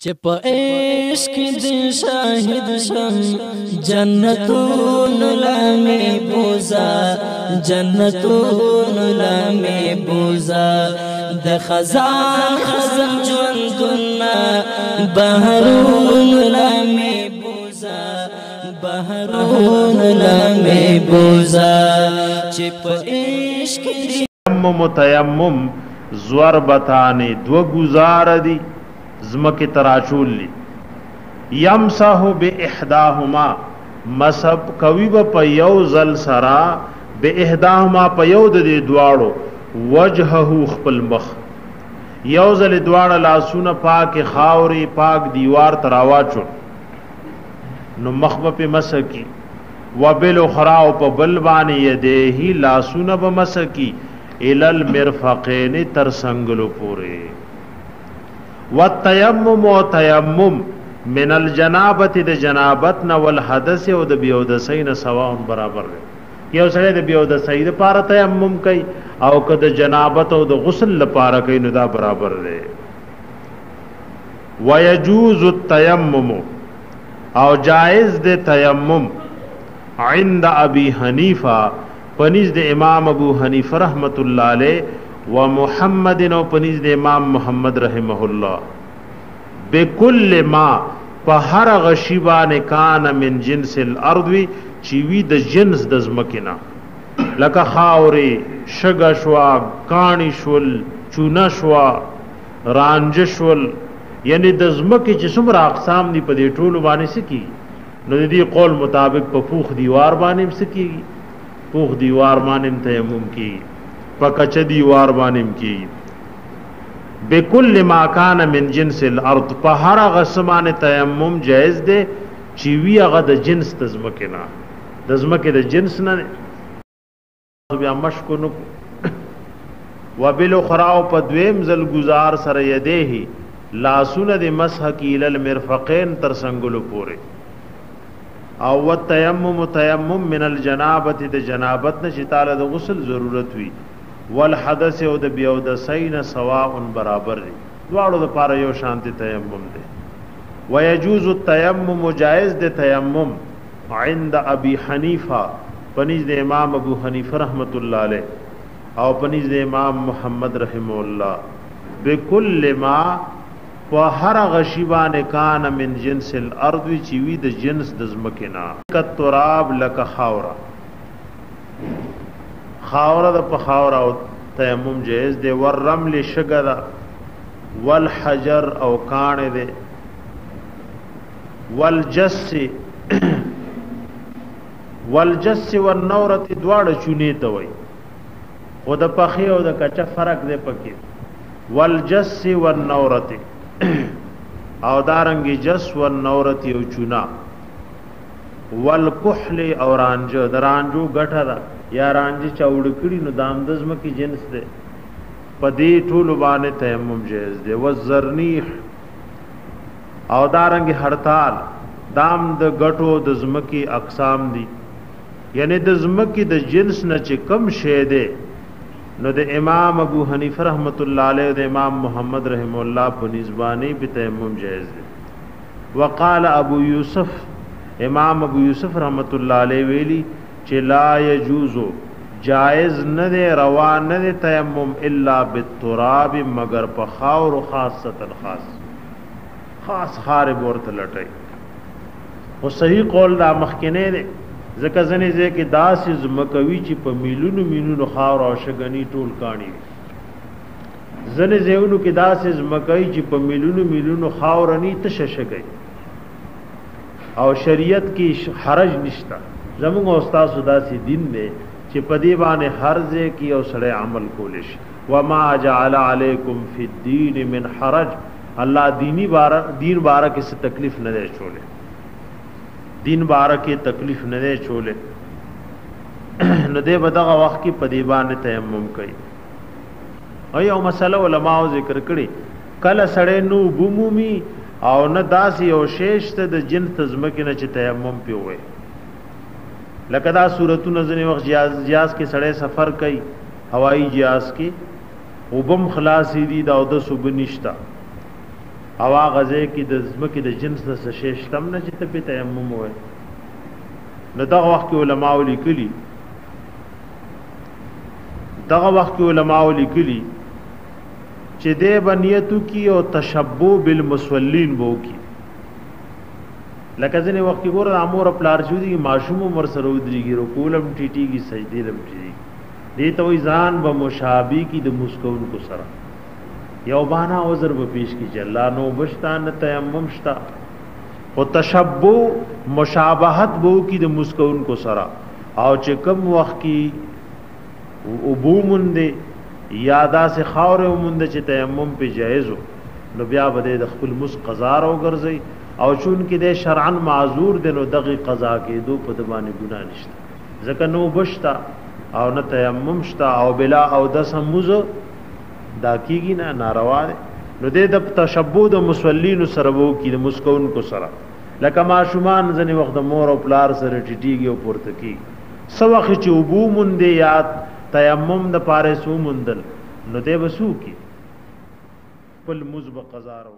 چپ عشق دی شاہد شم جنتون لمی بوزا جنتون لمی بوزا د خزان خزم جوندنا بحرون لمی بوزا بحرون لمی بوزا چپ عشق دی تیمم ضربتانی دو گزار دی زمکی تراچول لی یمسحو بی احداهما مسب کوي په یو زل سرا بی احداهما په یو د دواړو وجهه خپل مخ یو زل دواړه لاسونه پاک خاوري پاک دیوار تراواچو نو مخ په مسکی وبل اخرى په بل باندې یده لاسونه په مسکی الال مرفقین تر سنگلو پوره والتیمم و تیمم من الجنابت د جنابتنا والحدث و د بیودسین سواء برابر دی یو سره د بیودسین لپاره تیمم کوي او که د جنابت او د غسل لپاره کوي نو دا برابر دی ويجوز التیمم او جائز د تیمم عند ابي حنیفه پنیز د امام ابو حنیفه رحمت الله علیه و محمد نو پنیز د امام محمد رحمه الله بكل ما په هر غشیبان کان من جنس الارض چوی د جنس د زمکنا لکه خاوري شګشوا کانی شول چونا شوا رانج شول یعنی د زمکه چې څومره اقسام دي په دې ټولو باندې سکی نو د دې قول مطابق په پوخ دیوار باندې سکی پوخ دیوار باندې تیمم کی پکچ دیوار باندې کی بكل ما کان من جنس الارض په هر غسمان تیمم جائز ده چې وی هغه د جنس تزمکنا د زمکه د جنس نه بیا مشکو نو وبالاخرى په دویم زل گزار سره یده لاسونه د مسح کی ال المرفقین تر سنگلو پوره او والتیمم تیمم من الجنابت د جنابت نشی تعالی د غسل ضرورت وی والحدث او د بیودسین سواء برابر دی دواړو د پاره یو شانتی تیمم دی ويجوز التیمم جائز د تیمم عند ابي حنیفه پنځ د امام ابو حنیفه رحمت الله علیه او پنځ د امام محمد رحمه الله بكل ما په هر غشیبان کان من جنس الارض چې وی د جنس د زمکنا کتراب لک خاورا خاورا د په خاورا او تیمم جائز دی ورمل شګدا والحجر او کان دی والجس والجس والنورت دواړه چونی ته وای خو د پخې او د کچا فرق دی پکې والجس والنورت او دارنګي جس والنورت او چونا والکحل او رانجو درانجو غټه دا یا رانجي چاوړ کړي نو دام دزم کی جنس ده پدې ټول باندې تیمم جائز ده وزرنیح او دارنګي هړتال دام د غټو د زمکی اقسام دي یعنی د زمکی د جنس نه چې کم شه ده نو د امام ابو حنیفه رحمت الله علیه د امام محمد رحم الله په نسبانی به تیمم جائز ده وقال ابو یوسف امام ابو یوسف رحمت الله علیه ویلی چې لا یجوز جائز نه ده روا نه ده تیمم الا بالتراب مگر په خاور خاصه خاص خارب ورته لټای او صحیح قول دا مخکنه ده ځکه ځنې ځکه داسې زمکوي چې په میلیونو خاور او شګنی ټول کانی ځنې ځایونو کې داسې زمکوي چې په میلیونو خاور نه تششګي او شریعت کې حرج نشتا زموږ استاد داسې دین دی چې په دی باندې هر ځای کې او سره عمل کول شي وما جعل علیکم فی الدین من حرج الله دین بارا کې څه تکلیف نه دی چولې دین بارا کې تکلیف نه دی چولې نو دې بدغه وخت کې په دی باندې تیمم کوي او یو مسله علماء ذکر کړي کله سړی نو بومومي او نه داسې او شیش ته د جن تزمکه نه چې تیمم پیوي لکه دا صورتونه ځنې وخت جهاز کې سړی سفر کوي هوایی جهاز کې وبم خلاصې دي دا د صبح نشتا او غزه کې د زمکه د جنس نه شیشتم نه چې ته په تیمم وای نو دغه وخت کې علماء لیکلي چې دې بنیتو کې او تشبوه بالمصلين بو کې لکه ځنه وخت کې ګور امور پلار شو دي معشوم عمر سره ودريږي رکوعم ټيټيږي سجدي لم ټيږي دې ته وې ځان به مشابه کې د مسکون کو سره یو بانا عذر به پیش کی جلا نو بشتان تیمم شتا او تشبوه مشابهت بو کې د مسکون کو سره او چې کم وخت کې ابو منده یادا سے خاور منده چې تیمم په جایزو نو بیا به د خپل مس قضا او ګرځي او چون کې د شرعن معذور دنو دغه قضا کې دو په دبانې ګناه نشته ځکه نو بشتا او نه تیمم شتا او بلا او د سموز دا کیږي نه ناروا نو د تشبوه د مصلین سره وو کې د مسکون کو سره لکه ماشومان ځنې وخت مور او پلار سره ټیټیږي او پورته کی سوخ چې ابو منده یاد تیمم د پاره سو مندل نو دې وسو کی خپل مزب قضا او